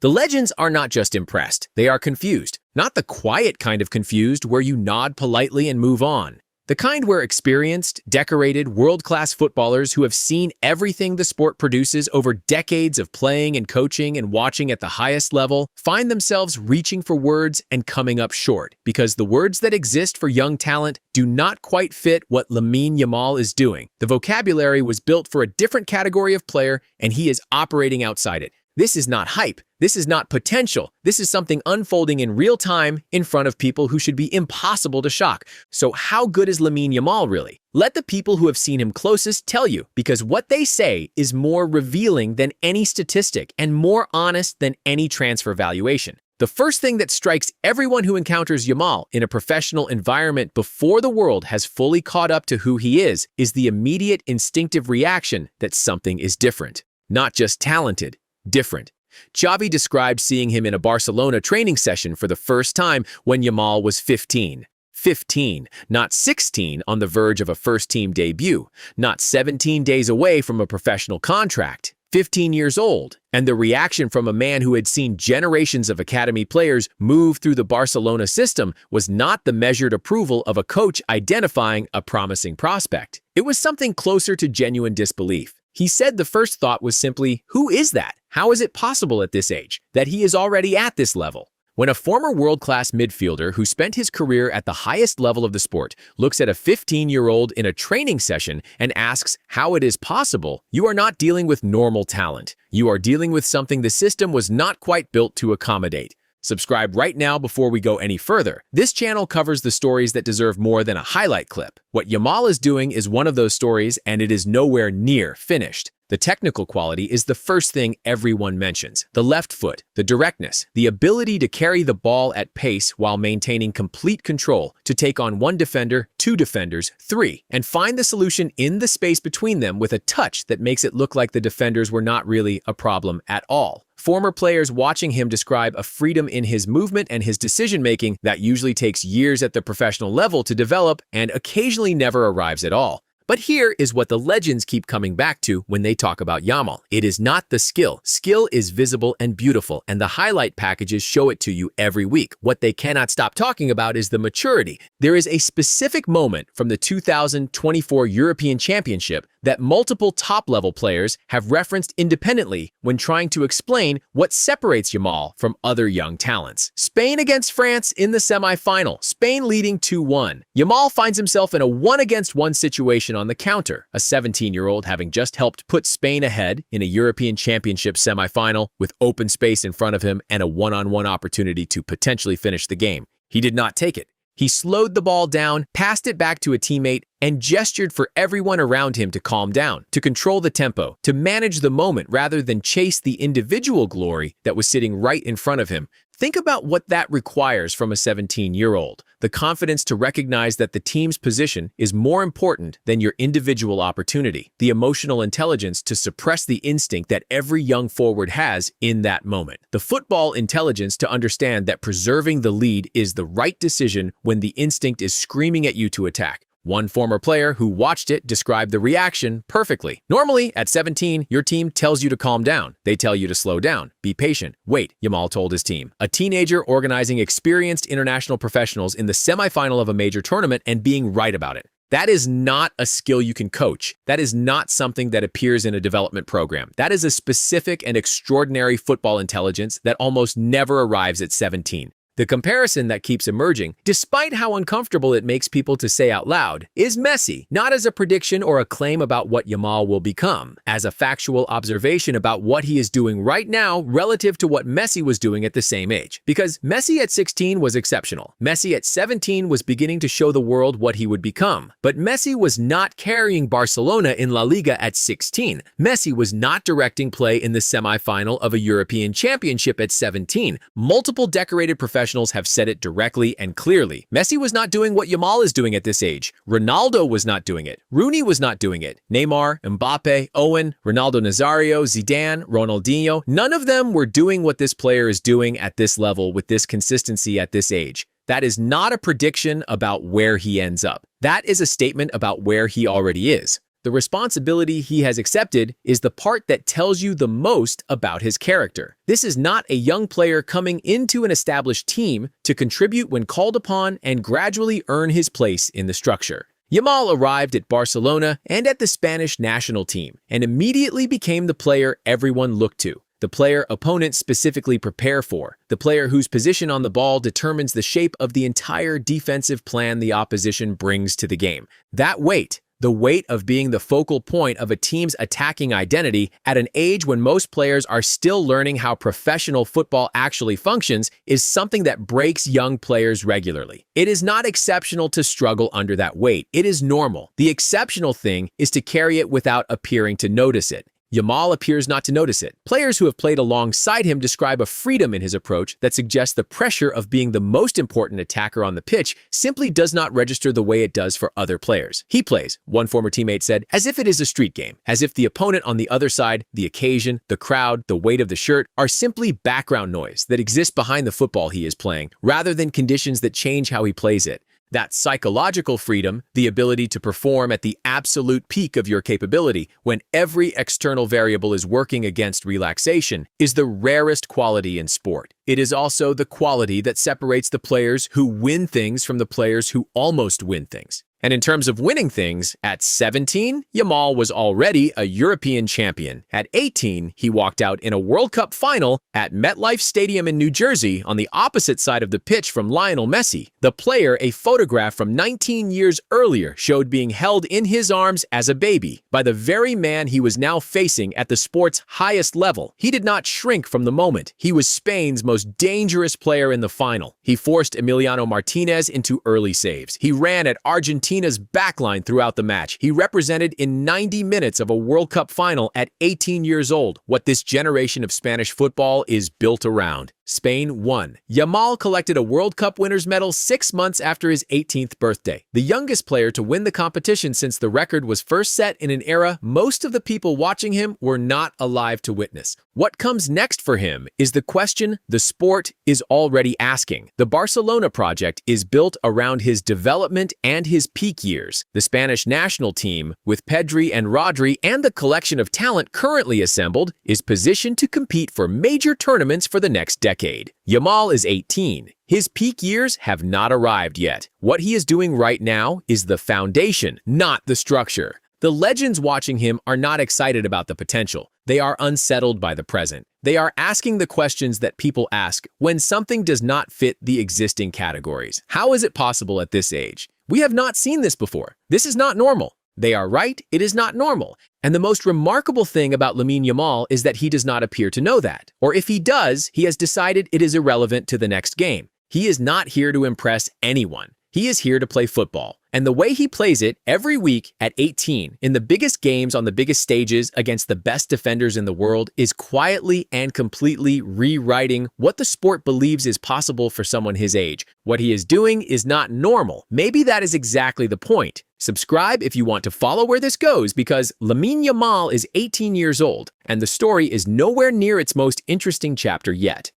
The legends are not just impressed, they are confused. Not the quiet kind of confused where you nod politely and move on. The kind where experienced, decorated, world-class footballers who have seen everything the sport produces over decades of playing and coaching and watching at the highest level find themselves reaching for words and coming up short because the words that exist for young talent do not quite fit what Lamine Yamal is doing. The vocabulary was built for a different category of player and he is operating outside it. This is not hype. This is not potential. This is something unfolding in real time in front of people who should be impossible to shock. So how good is Lamine Yamal really? Let the people who have seen him closest tell you, because what they say is more revealing than any statistic and more honest than any transfer valuation. The first thing that strikes everyone who encounters Yamal in a professional environment before the world has fully caught up to who he is the immediate instinctive reaction that something is different. Not just talented, different. Xavi described seeing him in a Barcelona training session for the first time when Yamal was 15. 15, not 16 on the verge of a first-team debut, not 17 days away from a professional contract. 15 years old, and the reaction from a man who had seen generations of academy players move through the Barcelona system was not the measured approval of a coach identifying a promising prospect. It was something closer to genuine disbelief. He said the first thought was simply, who is that? How is it possible at this age that he is already at this level? When a former world-class midfielder who spent his career at the highest level of the sport looks at a 15-year-old in a training session and asks how it is possible, you are not dealing with normal talent. You are dealing with something the system was not quite built to accommodate. Subscribe right now before we go any further. This channel covers the stories that deserve more than a highlight clip. What Yamal is doing is one of those stories, and it is nowhere near finished. The technical quality is the first thing everyone mentions. The left foot, the directness, the ability to carry the ball at pace while maintaining complete control, to take on one defender, two defenders, three, and find the solution in the space between them with a touch that makes it look like the defenders were not really a problem at all. Former players watching him describe a freedom in his movement and his decision-making that usually takes years at the professional level to develop and occasionally never arrives at all. But here is what the legends keep coming back to when they talk about Yamal. It is not the skill. Skill is visible and beautiful, and the highlight packages show it to you every week. What they cannot stop talking about is the maturity. There is a specific moment from the 2024 European Championship that multiple top-level players have referenced independently when trying to explain what separates Yamal from other young talents. Spain against France in the semi-final, Spain leading 2-1. Yamal finds himself in a 1-against-1 situation on the counter, a 17-year-old having just helped put Spain ahead in a European Championship semi-final with open space in front of him and a one-on-one opportunity to potentially finish the game. He did not take it. He slowed the ball down, passed it back to a teammate, and gestured for everyone around him to calm down, to control the tempo, to manage the moment rather than chase the individual glory that was sitting right in front of him. Think about what that requires from a 17-year-old. The confidence to recognize that the team's position is more important than your individual opportunity. The emotional intelligence to suppress the instinct that every young forward has in that moment. The football intelligence to understand that preserving the lead is the right decision when the instinct is screaming at you to attack. One former player who watched it described the reaction perfectly. Normally, at 17, your team tells you to calm down. They tell you to slow down, be patient, wait, Yamal told his team. A teenager organizing experienced international professionals in the semifinal of a major tournament and being right about it. That is not a skill you can coach. That is not something that appears in a development program. That is a specific and extraordinary football intelligence that almost never arrives at 17. The comparison that keeps emerging, despite how uncomfortable it makes people to say out loud, is Messi, not as a prediction or a claim about what Yamal will become, as a factual observation about what he is doing right now relative to what Messi was doing at the same age. Because Messi at 16 was exceptional. Messi at 17 was beginning to show the world what he would become. But Messi was not carrying Barcelona in La Liga at 16. Messi was not directing play in the semifinal of a European Championship at 17. Multiple decorated professionals have said it directly and clearly. Messi was not doing what Yamal is doing at this age. Ronaldo was not doing it. Rooney was not doing it. Neymar, Mbappe, Owen, Ronaldo Nazario, Zidane, Ronaldinho, none of them were doing what this player is doing at this level with this consistency at this age. That is not a prediction about where he ends up. That is a statement about where he already is. the responsibility he has accepted is the part that tells you the most about his character. This is not a young player coming into an established team to contribute when called upon and gradually earn his place in the structure. Yamal arrived at Barcelona and at the Spanish national team, and immediately became the player everyone looked to, the player opponents specifically prepare for, the player whose position on the ball determines the shape of the entire defensive plan the opposition brings to the game. That weight, the weight of being the focal point of a team's attacking identity at an age when most players are still learning how professional football actually functions, is something that breaks young players regularly. It is not exceptional to struggle under that weight. It is normal. The exceptional thing is to carry it without appearing to notice it. Yamal appears not to notice it. Players who have played alongside him describe a freedom in his approach that suggests the pressure of being the most important attacker on the pitch simply does not register the way it does for other players. He plays, one former teammate said, as if it is a street game, as if the opponent on the other side, the occasion, the crowd, the weight of the shirt, are simply background noise that exists behind the football he is playing, rather than conditions that change how he plays it. That psychological freedom, the ability to perform at the absolute peak of your capability when every external variable is working against relaxation, is the rarest quality in sport. It is also the quality that separates the players who win things from the players who almost win things. And in terms of winning things, at 17, Yamal was already a European champion. At 18, he walked out in a World Cup final at MetLife Stadium in New Jersey on the opposite side of the pitch from Lionel Messi, the player a photograph from 19 years earlier showed being held in his arms as a baby by the very man he was now facing at the sport's highest level. He did not shrink from the moment. He was Spain's most dangerous player in the final. He forced Emiliano Martinez into early saves. He ran at Argentina's backline throughout the match. He represented in 90 minutes of a World Cup final at 18 years old what this generation of Spanish football is built around. Spain won. Yamal collected a World Cup winner's medal 6 months after his 18th birthday, the youngest player to win the competition since the record was first set in an era most of the people watching him were not alive to witness. What comes next for him is the question the sport is already asking. The Barcelona project is built around his development and his peak years. The Spanish national team, with Pedri and Rodri and the collection of talent currently assembled, is positioned to compete for major tournaments for the next decade. Yamal is 18. His peak years have not arrived yet. What he is doing right now is the foundation, not the structure. The legends watching him are not excited about the potential. They are unsettled by the present. They are asking the questions that people ask when something does not fit the existing categories. How is it possible at this age? We have not seen this before. This is not normal. They are right, it is not normal. And the most remarkable thing about Lamine Yamal is that he does not appear to know that. Or if he does, he has decided it is irrelevant to the next game. He is not here to impress anyone. He is here to play football. And the way he plays it every week at 18, in the biggest games on the biggest stages against the best defenders in the world, is quietly and completely rewriting what the sport believes is possible for someone his age. What he is doing is not normal. Maybe that is exactly the point. Subscribe if you want to follow where this goes, because Lamine Yamal is 18 years old, and the story is nowhere near its most interesting chapter yet.